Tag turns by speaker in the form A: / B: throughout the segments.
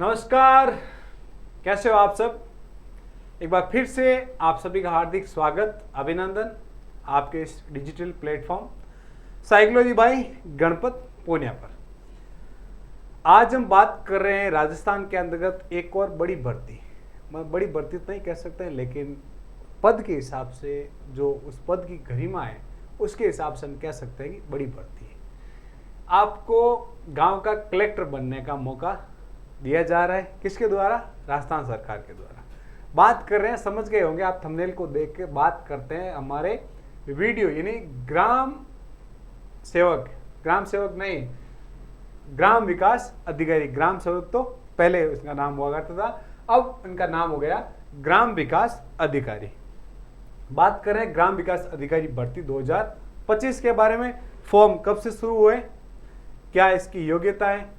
A: नमस्कार, कैसे हो आप सब। एक बार फिर से आप सभी का हार्दिक स्वागत, अभिनंदन आपके इस डिजिटल प्लेटफॉर्म साइकोलॉजी भाई गणपत पूर्णिया पर। आज हम बात कर रहे हैं राजस्थान के अंतर्गत एक और बड़ी भर्ती। मैं बड़ी भर्ती तो नहीं कह सकते हैं, लेकिन पद के हिसाब से जो उस पद की गरिमा है उसके हिसाब से हम कह सकते हैं कि बड़ी भर्ती है। आपको गांव का कलेक्टर बनने का मौका दिया जा रहा है। किसके द्वारा? राजस्थान सरकार के द्वारा। बात कर रहे हैं, समझ गए होंगे आप थंबनेल को देख के, बात करते हैं हमारे वीडियो यानी ग्राम सेवक नहीं, ग्राम विकास अधिकारी। ग्राम सेवक तो पहले उसका नाम हुआ करता था, अब इनका नाम हो गया ग्राम विकास अधिकारी। बात कर रहे हैं ग्राम विकास अधिकारी भर्ती 2025 के बारे में। फॉर्म कब से शुरू हुए, क्या इसकी योग्यता है,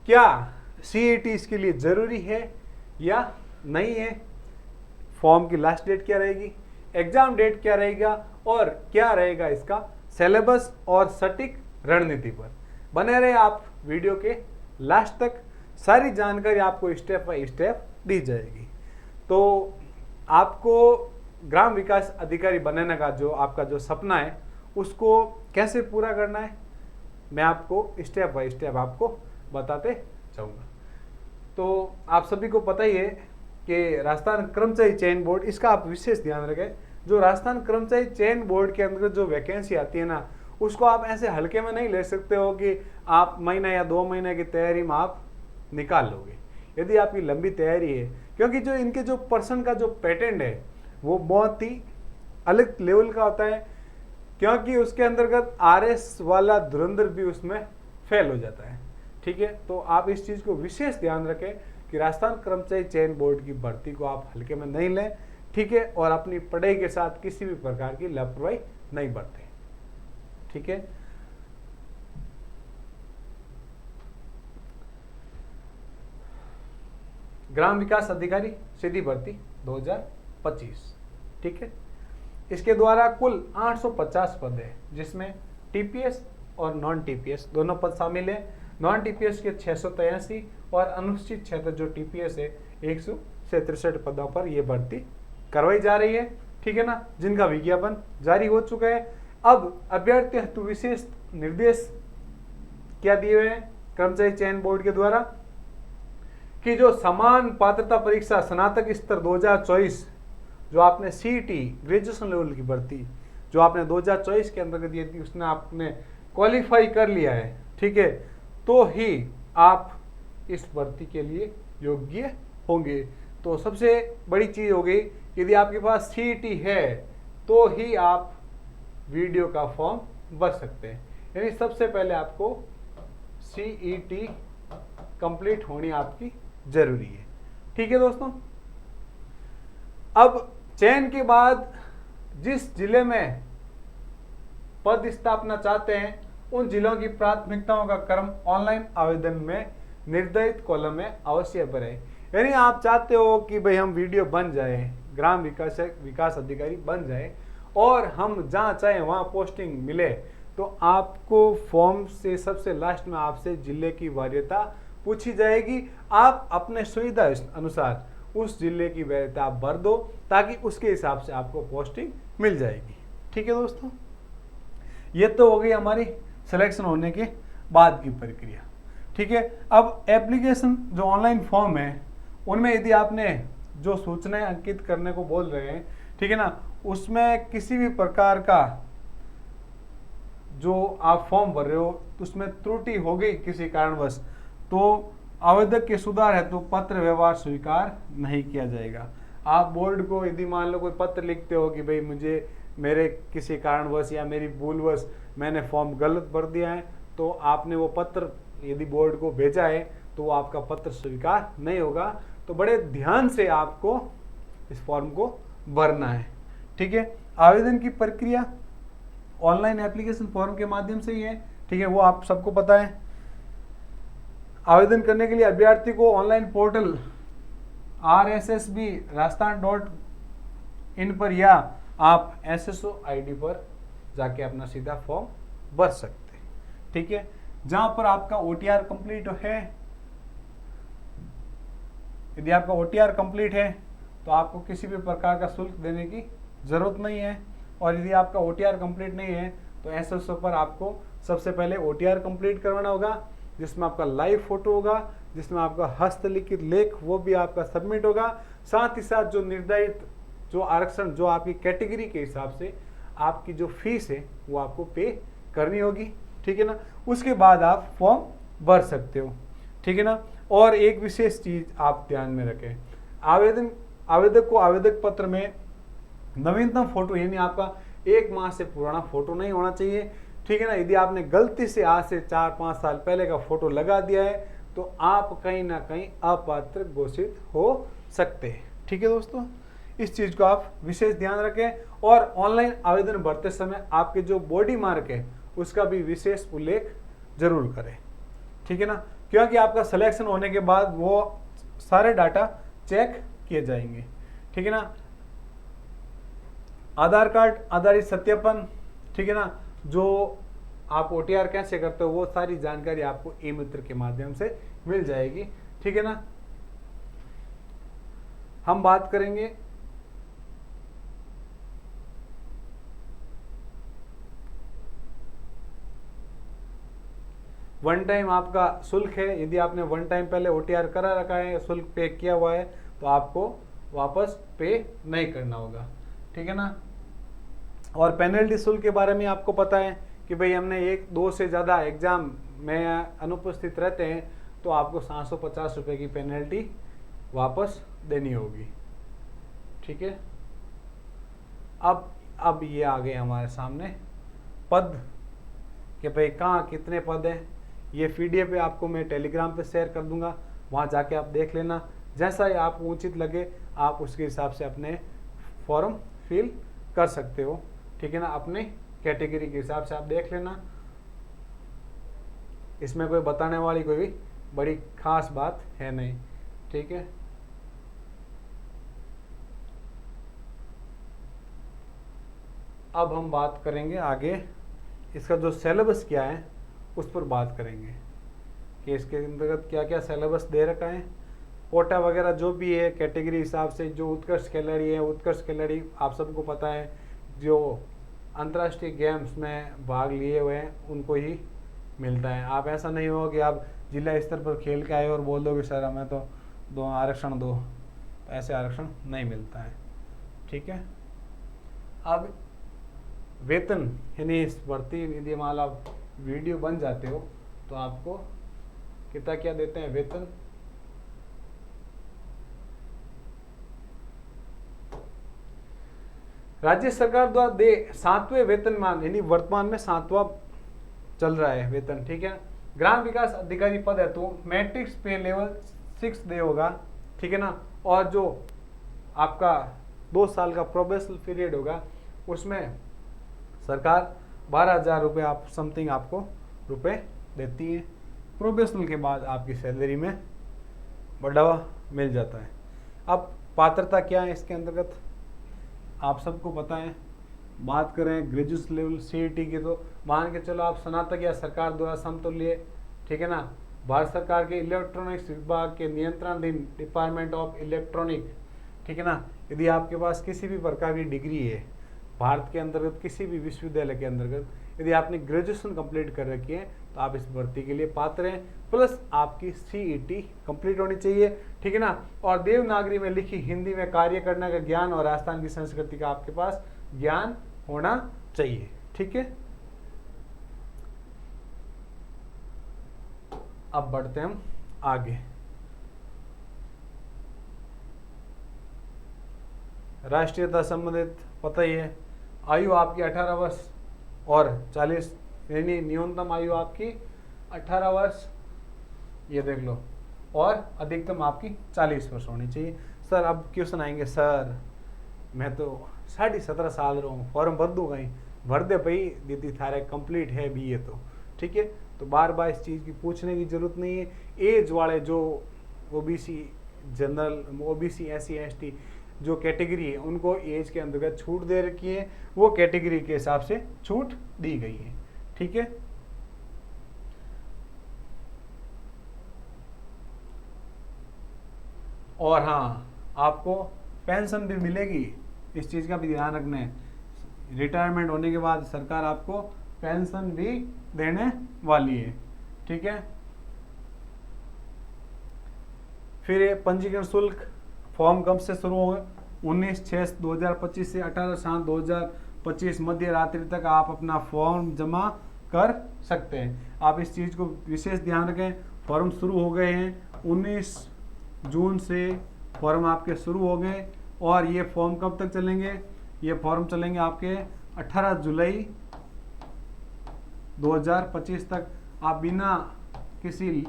A: क्या सीईटी इसके लिए जरूरी है या नहीं है, फॉर्म की लास्ट डेट क्या रहेगी, एग्जाम डेट क्या रहेगा और क्या रहेगा इसका सिलेबस और सटीक रणनीति पर बने रहे आप वीडियो के लास्ट तक। सारी जानकारी आपको स्टेप बाय स्टेप दी जाएगी। तो आपको ग्राम विकास अधिकारी बनने का जो आपका जो सपना है उसको कैसे पूरा करना है, मैं आपको स्टेप बाय स्टेप आपको बताते जाऊंगा। तो आप सभी को पता ही है कि राजस्थान कर्मचारी चयन बोर्ड, इसका आप विशेष ध्यान रखें। जो राजस्थान कर्मचारी चयन बोर्ड के अंतर्गत जो वैकेंसी आती है ना, उसको आप ऐसे हल्के में नहीं ले सकते हो कि आप महीना या 2 महीने की तैयारी में आप निकाल लोगे। यदि आपकी लंबी तैयारी है, क्योंकि जो इनके जो पर्सन का जो पैटर्न है वो बहुत ही अलग लेवल का होता है, क्योंकि उसके अंतर्गत आरएस वाला धुरंधर भी उसमें फेल हो जाता है। ठीक है, तो आप इस चीज़ को विशेष ध्यान रखें कि राजस्थान कर्मचारी चयन बोर्ड की भर्ती को आप हल्के में नहीं लें। ठीक है, और अपनी पढ़ाई के साथ किसी भी प्रकार की लापरवाही नहीं बरतें। ठीक है, ग्राम विकास अधिकारी सीधी भर्ती 2025। ठीक है, इसके द्वारा कुल 850 पद है, जिसमें टीपीएस और नॉन टीपीएस दोनों पद शामिल है। नॉन टीपीएस के 683 और अनुसूचित क्षेत्र जो टीपीएस है 163 पदों पर यह भर्ती करवाई जा रही है। ठीक है ना, जिनका विज्ञापन जारी हो चुका है। अब अभ्यर्थी हेतु विशेष निर्देश क्या दिए हुए हैं कर्मचारी चयन बोर्ड के द्वारा कि जो समान पात्रता परीक्षा स्नातक स्तर 2024 जो आपने सीईटी ग्रेजुएशन लेवल की भर्ती जो आपने 2024 के अंतर्गत दी थी, उसने आपने क्वालिफाई कर लिया है, ठीक है, तो ही आप इस भर्ती के लिए योग्य होंगे। तो सबसे बड़ी चीज़ हो गई, यदि आपके पास सीईटी है तो ही आप वीडियो का फॉर्म भर सकते हैं। यानी सबसे पहले आपको सीईटी कंप्लीट होनी आपकी जरूरी है। ठीक है दोस्तों, अब चयन के बाद जिस जिले में पद स्थापना चाहते हैं उन जिलों की प्राथमिकताओं का क्रम ऑनलाइन आवेदन में निर्धारित कॉलम में अवश्य भरें। यानी आप चाहते हो कि भाई हम वीडियो बन जाए, ग्राम विकास अधिकारी बन जाए और हम जहाँ चाहे वहाँ पोस्टिंग मिले, तो आपको फॉर्म से सबसे लास्ट में आपसे जिले की वरीयता पूछी जाएगी। आप अपने सुविधा अनुसार उस जिले की वरीयता आप भर दो, ताकि उसके हिसाब से आपको पोस्टिंग मिल जाएगी। ठीक है दोस्तों, ये तो हो गई हमारी सिलेक्शन होने के बाद की प्रक्रिया। ठीक है, अब एप्लीकेशन जो ऑनलाइन फॉर्म है उनमें यदि आपने जो सूचनाएं अंकित करने को बोल रहे हैं, ठीक है ना, उसमें किसी भी प्रकार का जो आप फॉर्म भर रहे हो उसमें त्रुटि हो गई किसी कारणवश, तो आवेदक के सुधार हेतु पत्र व्यवहार स्वीकार नहीं किया जाएगा। आप बोर्ड को यदि मान लो कोई पत्र लिखते हो कि भाई मुझे मेरे किसी कारणवश या मेरी भूलवश मैंने फॉर्म गलत भर दिया है, तो आपने वो पत्र यदि बोर्ड को भेजा है तो वो आपका पत्र स्वीकार नहीं होगा। तो बड़े ध्यान से आपको इस फॉर्म को भरना है। ठीक है, आवेदन की प्रक्रिया ऑनलाइन एप्लीकेशन फॉर्म के माध्यम से ही है। ठीक है, वो आप सबको पता है। आवेदन करने के लिए अभ्यर्थी को ऑनलाइन पोर्टल RSSB rajasthan.in पर या आप SSO ID पर जाके अपना सीधा फॉर्म भर सकते हैं। ठीक है, जहां पर आपका OTR कंप्लीट है यदि आपका OTR कंप्लीट है तो आपको किसी भी प्रकार का शुल्क देने की ज़रूरत नहीं है। और यदि आपका OTR कंप्लीट नहीं है तो SSO पर आपको सबसे पहले OTR कंप्लीट करवाना होगा, जिसमें आपका लाइव फोटो होगा, जिसमें आपका हस्तलिखित लेख वो भी आपका सबमिट होगा। साथ ही साथ जो निर्धारित जो आरक्षण जो आपकी कैटेगरी के हिसाब से आपकी जो फीस है वो आपको पे करनी होगी, ठीक है ना। उसके बाद आप फॉर्म भर सकते हो, ठीक है ना। और एक विशेष चीज आप ध्यान में रखें, आवेदक को आवेदक पत्र में नवीनतम फोटो यानी आपका 1 माह से पुराना फोटो नहीं होना चाहिए, ठीक है ना। यदि आपने गलती से आज से 4-5 साल पहले का फोटो लगा दिया है तो आप कहीं ना कहीं अपात्र घोषित हो सकते हैं, ठीक है दोस्तों। इस चीज को आप विशेष ध्यान रखें। और ऑनलाइन आवेदन भरते समय आपके जो बॉडी मार्क है उसका भी विशेष उल्लेख जरूर करें, ठीक है ना, क्योंकि आपका सिलेक्शन होने के बाद वो सारे डाटा चेक किए जाएंगे, ठीक है ना। आधार कार्ड आधारित सत्यापन, ठीक है ना, जो आप OTR कैसे करते हो वो सारी जानकारी आपको ई-मित्र के माध्यम से मिल जाएगी, ठीक है ना। हम बात करेंगे वन टाइम आपका शुल्क है। यदि आपने वन टाइम पहले OTR करा रखा है, शुल्क पे किया हुआ है, तो आपको वापस पे नहीं करना होगा, ठीक है ना। और पेनल्टी शुल्क के बारे में आपको पता है कि भाई हमने 1-2 से ज़्यादा एग्जाम में अनुपस्थित रहते हैं तो आपको 750 रुपये की पेनल्टी वापस देनी होगी, ठीक है। अब ये आ गए हमारे सामने पद कि भाई कहाँ कितने पद हैं। ये PDF आपको मैं टेलीग्राम पे शेयर कर दूंगा, वहाँ जाके आप देख लेना। जैसा ही आपको उचित लगे आप उसके हिसाब से अपने फॉर्म फिल कर सकते हो, ठीक है ना। अपने कैटेगरी के हिसाब से आप देख लेना, इसमें कोई बताने वाली कोई बड़ी खास बात है नहीं, ठीक है। अब हम बात करेंगे आगे, इसका जो सिलेबस क्या है उस पर बात करेंगे कि इसके अंतर्गत क्या क्या सिलेबस दे रखा है। कोटा वगैरह जो भी है कैटेगरी हिसाब से, जो उत्कृष्ट खिलाड़ी है, उत्कृष्ट खिलाड़ी आप सबको पता है जो अंतर्राष्ट्रीय गेम्स में भाग लिए हुए हैं उनको ही मिलता है। आप ऐसा नहीं हो कि आप जिला स्तर पर खेल के आए और बोल दो कि सर हमें तो दो आरक्षण दो, तो ऐसे आरक्षण नहीं मिलता है, ठीक है। अब वेतन यानी इस भर्ती यदि मान लो आप वीडियो बन जाते हो तो आपको कितना क्या देते हैं वेतन। राज्य सरकार द्वारा दे 7वें वेतनमान यानी वर्तमान में 7वां चल रहा है वेतन, ठीक है। ग्राम विकास अधिकारी पद है तो मैट्रिक्स पे लेवल 6 दे होगा, ठीक है ना। और जो आपका 2 साल का प्रोबेशनल पीरियड होगा उसमें सरकार 12,000 रुपये आप समथिंग आपको रुपए देती है। प्रोबेशनल के बाद आपकी सैलरी में बढ़ावा मिल जाता है। अब पात्रता क्या है इसके अंतर्गत आप सबको पता है। बात करें ग्रेजुएट लेवल CET की तो मान के चलो आप स्नातक या सरकार द्वारा समतुल्य, ठीक है ना, भारत सरकार के इलेक्ट्रॉनिक्स विभाग के नियंत्रणाधीन डिपार्टमेंट ऑफ इलेक्ट्रॉनिक, ठीक है ना। यदि आपके पास किसी भी प्रकार की डिग्री है भारत के अंतर्गत किसी भी विश्वविद्यालय के अंतर्गत, यदि आपने ग्रेजुएशन कंप्लीट कर रखी है तो आप इस भर्ती के लिए पात्र हैं। प्लस आपकी CET कंप्लीट होनी चाहिए, ठीक है ना। और देवनागरी में लिखी हिंदी में कार्य करने का ज्ञान और राजस्थान की संस्कृति का आपके पास ज्ञान होना चाहिए, ठीक है। अब बढ़ते हैं हम आगे। राष्ट्रीयता संबंधित पता ही है, आयु आपकी 18 वर्ष और 40 यानी न्यूनतम आयु आपकी 18 वर्ष, ये देख लो, और अधिकतम आपकी 40 वर्ष होनी चाहिए। सर अब क्वेश्चन आएंगे, सर मैं तो 17.5 साल रहा हूँ, फॉर्म भर दूंगा ही, भर दे भाई दीदी थारे कंप्लीट है BA तो, ठीक है। तो बार बार इस चीज़ की पूछने की जरूरत नहीं है। एज वाले जो OBC general, OBC SC ST जो कैटेगरी है उनको एज के अंतर्गत छूट दे रखी है, वो कैटेगरी के हिसाब से छूट दी गई है, ठीक है। और हाँ, आपको पेंशन भी मिलेगी, इस चीज़ का भी ध्यान रखना है। रिटायरमेंट होने के बाद सरकार आपको पेंशन भी देने वाली है, ठीक है। फिर ये पंजीकरण शुल्क फॉर्म कब से शुरू होगा? 19/6/2025 से 18/7/2025 मध्य रात्रि तक आप अपना फॉर्म जमा कर सकते हैं। आप इस चीज़ को विशेष ध्यान रखें, फॉर्म शुरू हो गए हैं 19 जून से फॉर्म आपके शुरू हो गए, और ये फॉर्म कब तक चलेंगे? ये फॉर्म चलेंगे आपके 18 जुलाई 2025 तक। आप बिना किसी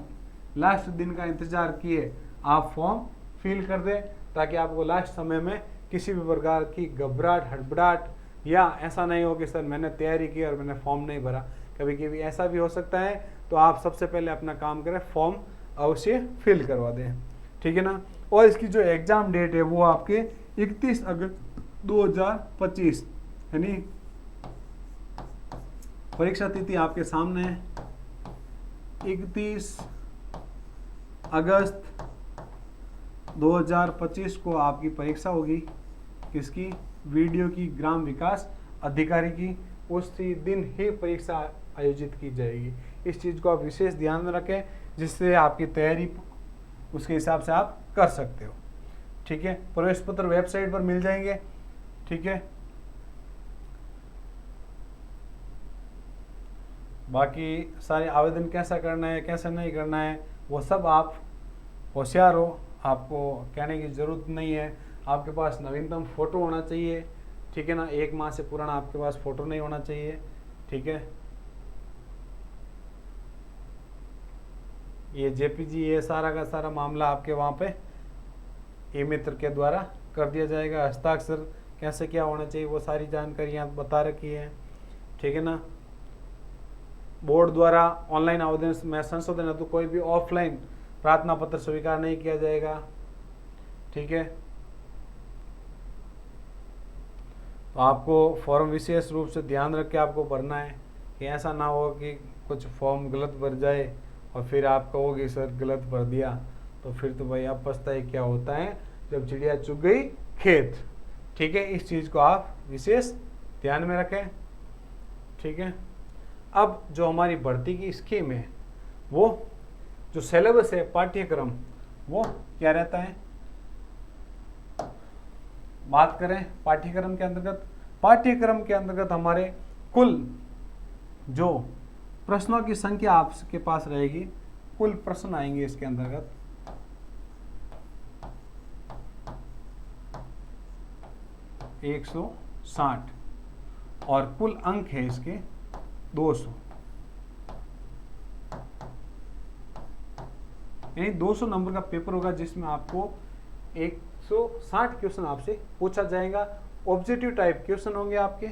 A: लास्ट दिन का इंतजार किए आप फॉर्म फिल कर दें, ताकि आपको लास्ट समय में किसी भी प्रकार की घबराहट, हड़बड़ाहट या ऐसा नहीं हो कि सर मैंने तैयारी की और मैंने फॉर्म नहीं भरा। कभी कभी ऐसा भी हो सकता है, तो आप सबसे पहले अपना काम करें, फॉर्म अवश्य फिल करवा दें, ठीक है ना। और इसकी जो एग्ज़ाम डेट है वो आपके 31 अगस्त 2025, यानी परीक्षा तिथि आपके सामने है, 31 अगस्त 2025 को आपकी परीक्षा होगी। किसकी? वीडियो की, ग्राम विकास अधिकारी की। उसी दिन ही परीक्षा आयोजित की जाएगी। इस चीज़ को आप विशेष ध्यान में रखें, जिससे आपकी तैयारी उसके हिसाब से आप कर सकते हो, ठीक है। प्रवेश पत्र वेबसाइट पर मिल जाएंगे, ठीक है। बाकी सारे आवेदन कैसा करना है, कैसा नहीं करना है, वो सब आप होशियार हो, आपको कहने की ज़रूरत नहीं है। आपके पास नवीनतम फ़ोटो होना चाहिए, ठीक है ना। 1 माह से पुराना आपके पास फ़ोटो नहीं होना चाहिए, ठीक है। ये जेपीजी, ये सारा का सारा मामला आपके वहाँ पे ई मित्र के द्वारा कर दिया जाएगा। हस्ताक्षर कैसे क्या होना चाहिए, वो सारी जानकारी यहाँ बता रखी है, ठीक है ना। बोर्ड द्वारा ऑनलाइन आवेदन में संशोधन है तो कोई भी ऑफलाइन प्रार्थना पत्र स्वीकार नहीं किया जाएगा, ठीक है। तो आपको फॉर्म विशेष रूप से ध्यान रख के आपको भरना है, कि ऐसा ना हो कि कुछ फॉर्म गलत भर जाए और फिर आप कहोगे सर गलत भर दिया, तो फिर तो भाई आप पछताए क्या होता है जब चिड़िया चुग गई खेत, ठीक है। इस चीज़ को आप विशेष ध्यान में रखें, ठीक है। अब जो हमारी भर्ती की स्कीम है, वो जो सिलेबस है, पाठ्यक्रम, वो क्या रहता है? बात करें पाठ्यक्रम के अंतर्गत हमारे कुल जो प्रश्नों की संख्या आपके पास रहेगी, कुल प्रश्न आएंगे इसके अंतर्गत 160, और कुल अंक है इसके 200, यानी 200 नंबर का पेपर होगा, जिसमें आपको 160 क्वेश्चन आपसे पूछा जाएगा। ऑब्जेक्टिव टाइप क्वेश्चन होंगे आपके,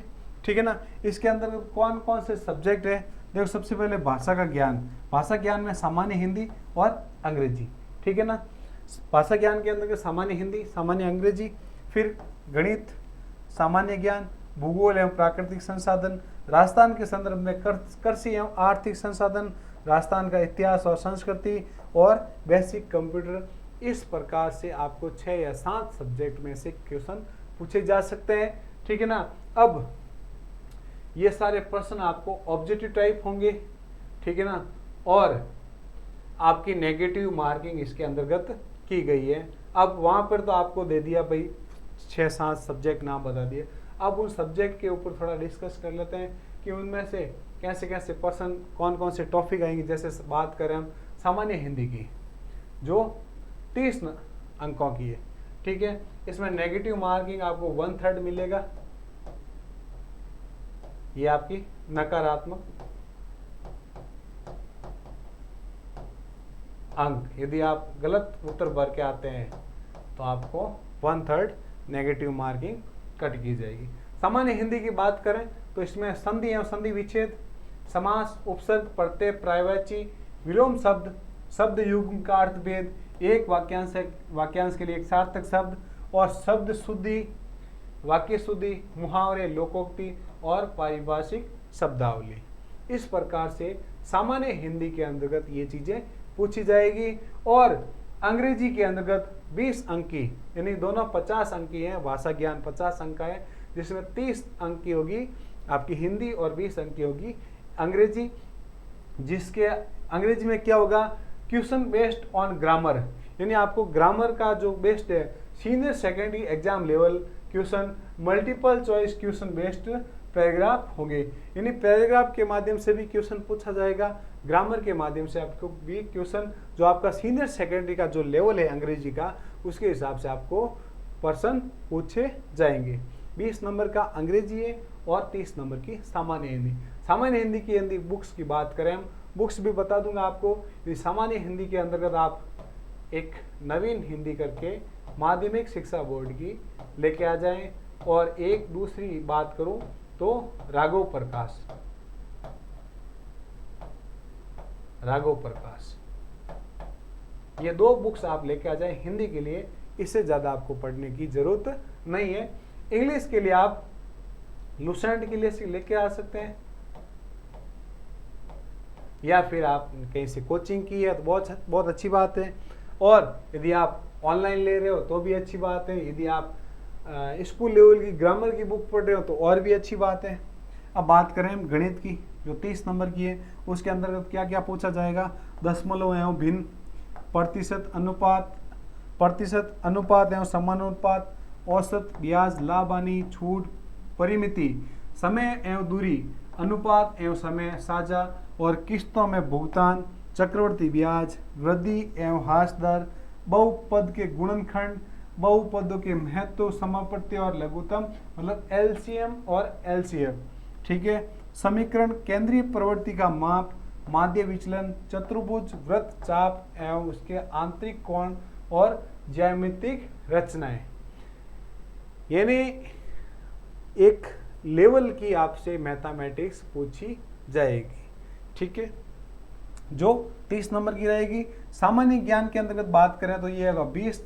A: ठीक है ना। इसके अंदर कौन कौन से सब्जेक्ट है? देखो, सबसे पहले भाषा का ज्ञान। भाषा ज्ञान में सामान्य हिंदी और अंग्रेजी, ठीक है ना। भाषा ज्ञान के अंदर सामान्य हिंदी, सामान्य अंग्रेजी, फिर गणित, सामान्य ज्ञान, भूगोल एवं प्राकृतिक संसाधन, राजस्थान के संदर्भ में कृषि एवं आर्थिक संसाधन, राजस्थान का इतिहास और संस्कृति, और बेसिक कंप्यूटर। इस प्रकार से आपको 6 या 7 सब्जेक्ट में से क्वेश्चन पूछे जा सकते हैं, ठीक है ना। अब ये सारे प्रश्न आपको ऑब्जेक्टिव टाइप होंगे, ठीक है ना, और आपकी नेगेटिव मार्किंग इसके अंतर्गत की गई है। अब वहाँ पर तो आपको दे दिया भाई 6-7 सब्जेक्ट नाम बता दिए। अब उन सब्जेक्ट के ऊपर थोड़ा डिस्कस कर लेते हैं कि उनमें से कैसे कैसे प्रश्न, कौन कौन से टॉपिक आएंगे। जैसे बात करें हम सामान्य हिंदी की, जो 30 अंकों की है, ठीक है। इसमें नेगेटिव मार्किंग आपको 1/3 मिलेगा, ये आपकी नकारात्मक अंक। यदि आप गलत उत्तर भर के आते हैं तो आपको 1/3 नेगेटिव मार्किंग कट की जाएगी। सामान्य हिंदी की बात करें तो इसमें संधि एवं संधि विच्छेद, समास, उपसर्ग, प्रत्यय, पर्यायवाची, विलोम शब्द, शब्द युग्म का अर्थभेद, एक वाक्यांश के लिए एक सार्थक शब्द, और शब्द शुद्धि, वाक्य शुद्धि, मुहावरे, लोकोक्ति और पारिभाषिक शब्दावली। इस प्रकार से सामान्य हिंदी के अंतर्गत ये चीजें पूछी जाएगी। और अंग्रेजी के अंतर्गत 20 अंक की, यानी दोनों 50 अंक की हैं, भाषा ज्ञान 50 अंक का है, जिसमें 30 अंक की होगी आपकी हिंदी और 20 अंक की होगी अंग्रेजी। जिसके अंग्रेजी में क्या होगा, क्वेश्चन बेस्ड ऑन ग्रामर, यानी आपको ग्रामर का जो बेस्ड है, senior secondary exam level question, multiple choice question based paragraph होंगे, यानी पैराग्राफ के माध्यम से भी क्वेश्चन पूछा जाएगा, ग्रामर के माध्यम से आपको भी क्वेश्चन, जो आपका सीनियर सेकेंडरी का जो लेवल है अंग्रेजी का, उसके हिसाब से आपको प्रश्न पूछे जाएंगे। 20 नंबर का अंग्रेजी है और 30 नंबर की सामान्य हिंदी। सामान्य हिंदी की हिंदी बुक्स की बात करें हम, बुक्स भी बता दूंगा आपको। सामान्य हिंदी के अंतर्गत आप एक नवीन हिंदी करके माध्यमिक शिक्षा बोर्ड की लेके आ जाएं, और एक दूसरी बात करूं तो राघव प्रकाश, राघव प्रकाश, ये दो बुक्स आप लेके आ जाएं हिंदी के लिए। इससे ज़्यादा आपको पढ़ने की ज़रूरत नहीं है। इंग्लिश के लिए आप लुसेंट के लिए लेके आ सकते हैं, या फिर आप कहीं से कोचिंग की है तो बहुत अच्छी बात है, और यदि आप ऑनलाइन ले रहे हो तो भी अच्छी बात है। यदि आप स्कूल लेवल की ग्रामर की बुक पढ़ रहे हो तो और भी अच्छी बात है। अब बात करें हम गणित की, जो 30 नंबर की है, उसके अंतर्गत क्या क्या पूछा जाएगा, दशमलव एवं भिन्न, प्रतिशत अनुपात एवं समानुपात, औसत, ब्याज, लाभ हानि, छूट, परिमिति, समय एवं दूरी, अनुपात एवं समय, साझा और किस्तों में भुगतान, चक्रवर्ती ब्याज, वृद्धि एवं ह्रास दर, बहुपद के गुणनखंड, बहुपदों के महत्व, समापत्ति और लघुत्तम, मतलब एलसीएम और एलसीएफ, ठीक है, समीकरण, केंद्रीय प्रवृत्ति का माप, माध्य विचलन, चतुर्भुज, वृत्त, चाप एवं उसके आंतरिक कोण और ज्यामितिक रचनाएं, यानी एक लेवल की आपसे मैथमेटिक्स पूछी जाएगी, ठीक है, जो 30 नंबर की रहेगी। सामान्य ज्ञान के अंतर्गत बात करें तो ये होगा 20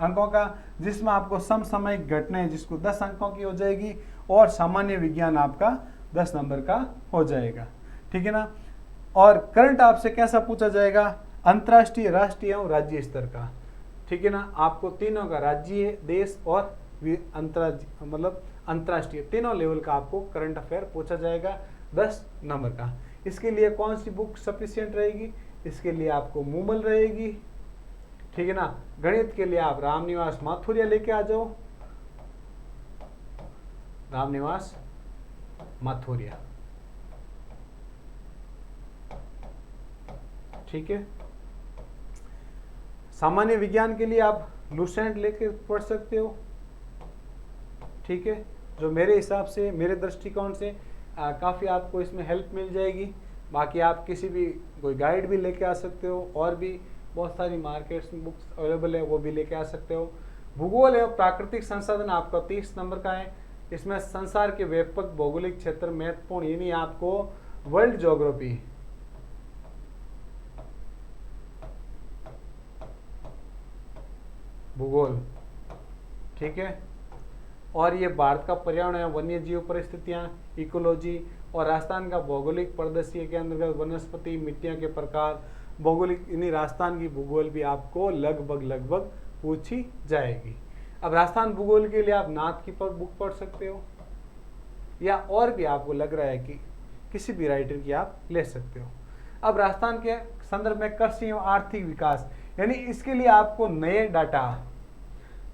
A: अंकों का, जिसमें आपको समसामयिक घटनाएं जिसको 10 अंकों की हो जाएगी, और सामान्य विज्ञान आपका 10 नंबर का हो जाएगा, ठीक है ना। और करंट आपसे कैसा पूछा जाएगा, अंतर्राष्ट्रीय, राष्ट्रीय एवं राज्य स्तर का, ठीक है ना। आपको तीनों का, राज्य, देश और अंतर्राष्ट्रीय, तीनों लेवल का आपको करंट अफेयर पूछा जाएगा 10 नंबर का। इसके लिए कौन सी बुक सफिशिएंट रहेगी, इसके लिए आपको मूमल रहेगी, ठीक है ना। गणित के लिए आप रामनिवास माथुरिया लेके आ जाओ, रामनिवास माथुरिया, ठीक है। सामान्य विज्ञान के लिए आप लुसेंट लेके पढ़ सकते हो, ठीक है, जो मेरे हिसाब से, मेरे दृष्टिकोण से काफ़ी आपको इसमें हेल्प मिल जाएगी। बाकी आप किसी भी कोई गाइड भी लेके आ सकते हो, और भी बहुत सारी मार्केट्स में बुक्स अवेलेबल है, वो भी लेके आ सकते हो। भूगोल एवं प्राकृतिक संसाधन आपका 30 नंबर का है। इसमें संसार के व्यापक भौगोलिक क्षेत्र महत्वपूर्ण, यानी आपको वर्ल्ड ज्योग्राफी, भूगोल, ठीक है, और ये भारत का पर्यावरण है, वन्य जीव परिस्थितियां, इकोलॉजी, और राजस्थान का भौगोलिक परिदृश्य के अंतर्गत वनस्पति, मिट्टियों के प्रकार, भौगोलिक, यानी राजस्थान की भूगोल भी आपको लगभग पूछी जाएगी। अब राजस्थान भूगोल के लिए आप नाथ की बुक पढ़ सकते हो, या और भी आपको लग रहा है कि किसी भी राइटर की आप ले सकते हो। अब राजस्थान के संदर्भ में कृषि एवं आर्थिक विकास, यानी इसके लिए आपको नए डाटा,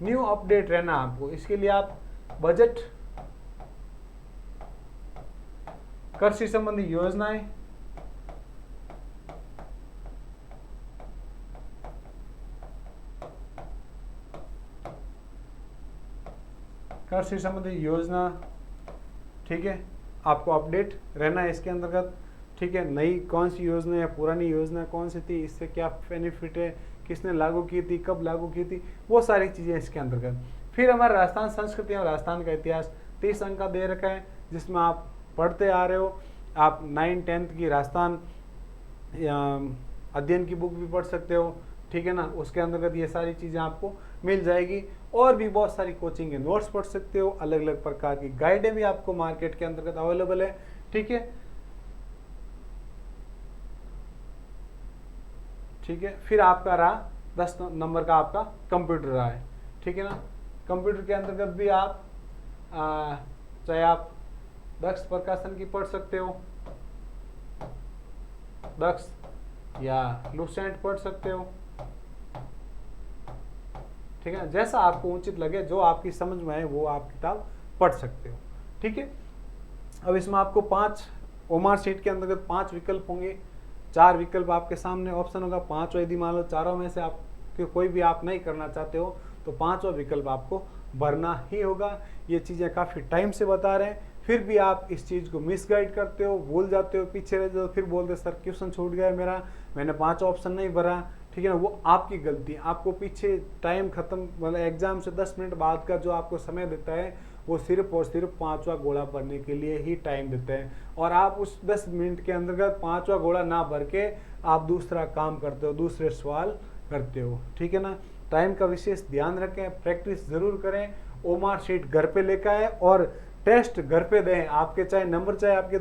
A: न्यू अपडेट रहना आपको। इसके लिए आप बजट, कृषि संबंधी योजनाएं, कृषि संबंधी योजना, ठीक है, आपको अपडेट रहना है इसके अंतर्गत, ठीक है। नई कौन सी योजना है, पुरानी योजना कौन सी थी, इससे क्या बेनिफिट है, किसने लागू की थी, कब लागू की थी, वो सारी चीज़ें इसके अंतर्गत। फिर हमारा राजस्थान संस्कृति और राजस्थान का इतिहास 30 अंक का दे रखा है, जिसमें आप पढ़ते आ रहे हो। आप 9th-10th की राजस्थान अध्ययन की बुक भी पढ़ सकते हो, ठीक है ना। उसके अंतर्गत ये सारी चीज़ें आपको मिल जाएगी, और भी बहुत सारी कोचिंग के नोट्स पढ़ सकते हो, अलग अलग प्रकार की गाइडें भी आपको मार्केट के अंतर्गत अवेलेबल है, ठीक है, ठीक है। फिर आपका रहा 10 नंबर का आपका कंप्यूटर रहा है, ठीक है ना। कंप्यूटर के अंतर्गत भी आप चाहे आप दक्ष प्रकाशन की पढ़ सकते हो, दक्ष या लुसेंट पढ़ सकते हो, ठीक है। जैसा आपको उचित लगे, जो आपकी समझ में आए वो आप किताब पढ़ सकते हो, ठीक है। अब इसमें आपको 5 ओमार शीट के अंतर्गत 5 विकल्प होंगे, 4 विकल्प आपके सामने ऑप्शन होगा, 5 यदि मान लो चारों में से आप कोई भी आप नहीं करना चाहते हो तो 5वां विकल्प आपको भरना ही होगा। ये चीज़ें काफ़ी टाइम से बता रहे हैं, फिर भी आप इस चीज़ को मिसगाइड करते हो, भूल जाते हो, पीछे रह जाते हो, फिर बोलते सर क्वेश्चन छूट गया मेरा, मैंने 5 ऑप्शन नहीं भरा, ठीक है ना। वो आपकी गलती है। आपको पीछे टाइम खत्म, मतलब एग्जाम से 10 मिनट बाद का जो आपको समय देता है वो सिर्फ और सिर्फ 5वां घोड़ा भरने के लिए ही टाइम देते हैं, और आप उस 10 मिनट के अंतर्गत 5वां घोड़ा ना भर के आप दूसरा काम करते हो, दूसरे सवाल करते हो, ठीक है ना। टाइम का विशेष ध्यान रखें, प्रैक्टिस जरूर करें, ओमार शीट घर पे लेकर आए और टेस्ट घर पे दें। आपके चाहे नंबर चाहे आपके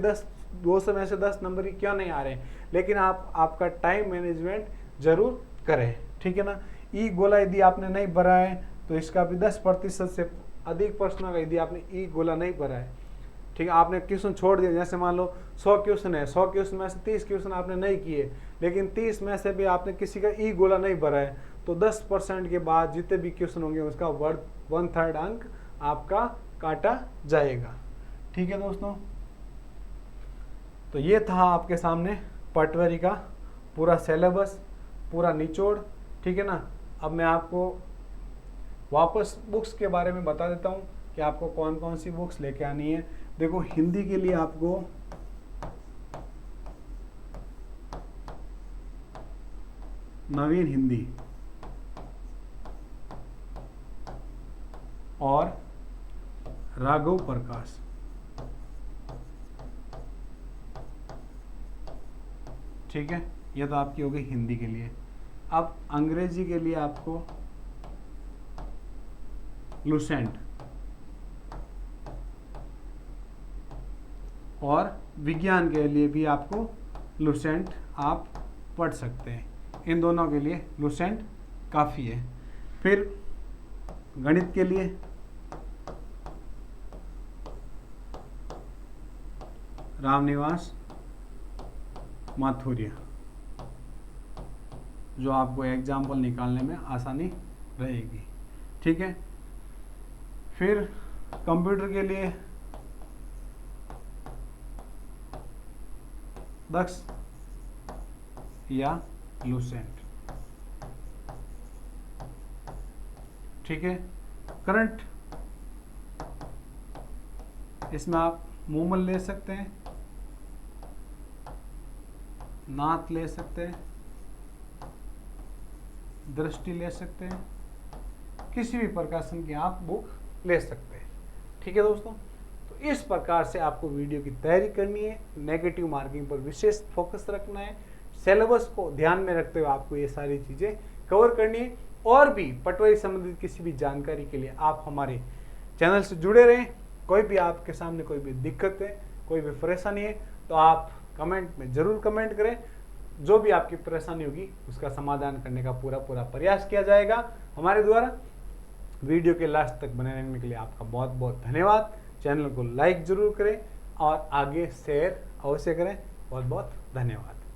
A: 200 में से 10 नंबर ही क्यों नहीं आ रहे, लेकिन आप आपका टाइम मैनेजमेंट जरूर करें, ठीक है ना। ई गोला यदि आपने नहीं भरा है तो इसका भी 10% से अधिक प्रश्नों का यदि आपने ई गोला नहीं भरा है, ठीक है, आपने क्वेश्चन छोड़ दिया, जैसे मान लो 100 क्वेश्चन है, 100 क्वेश्चन में से 30 क्वेश्चन आपने नहीं किए, लेकिन 30 में से भी आपने किसी का ई गोला नहीं भरा है, तो 10% के बाद जितने भी क्वेश्चन होंगे उसका 1/3 अंक आपका काटा जाएगा, ठीक है दोस्तों। तो ये था आपके सामने पटवारी का पूरा सिलेबस, पूरा निचोड़, ठीक है ना। अब मैं आपको वापस बुक्स के बारे में बता देता हूँ कि आपको कौन कौन सी बुक्स लेके आनी है। देखो, हिंदी के लिए आपको नवीन हिंदी और राघव प्रकाश, ठीक है, यह तो आपकी हो गई हिंदी के लिए। अब अंग्रेजी के लिए आपको लुसेंट और विज्ञान के लिए भी आपको लुसेंट आप पढ़ सकते हैं। इन दोनों के लिए लुसेंट काफ़ी है। फिर गणित के लिए रामनिवास माथुरिया, जो आपको एग्जाम्पल निकालने में आसानी रहेगी, ठीक है। फिर कंप्यूटर के लिए दक्ष या लुसेंट, ठीक है। करंट, इसमें आप मूमल ले सकते हैं, नाथ ले सकते हैं, दृष्टि ले सकते हैं, किसी भी प्रकाशन की आप बुक ले सकते हैं, ठीक है दोस्तों। तो इस प्रकार से आपको वीडियो की तैयारी करनी है, नेगेटिव मार्किंग पर विशेष फोकस रखना है, सिलेबस को ध्यान में रखते हुए आपको ये सारी चीज़ें कवर करनी है। और भी पटवारी संबंधित किसी भी जानकारी के लिए आप हमारे चैनल से जुड़े रहें। कोई भी आपके सामने कोई भी दिक्कत है, कोई भी परेशानी है, तो आप कमेंट में ज़रूर कमेंट करें। जो भी आपकी परेशानी होगी उसका समाधान करने का पूरा प्रयास किया जाएगा हमारे द्वारा। वीडियो के लास्ट तक बने रहने के लिए आपका बहुत बहुत धन्यवाद। चैनल को लाइक ज़रूर करें और आगे शेयर अवश्य करें। बहुत बहुत धन्यवाद।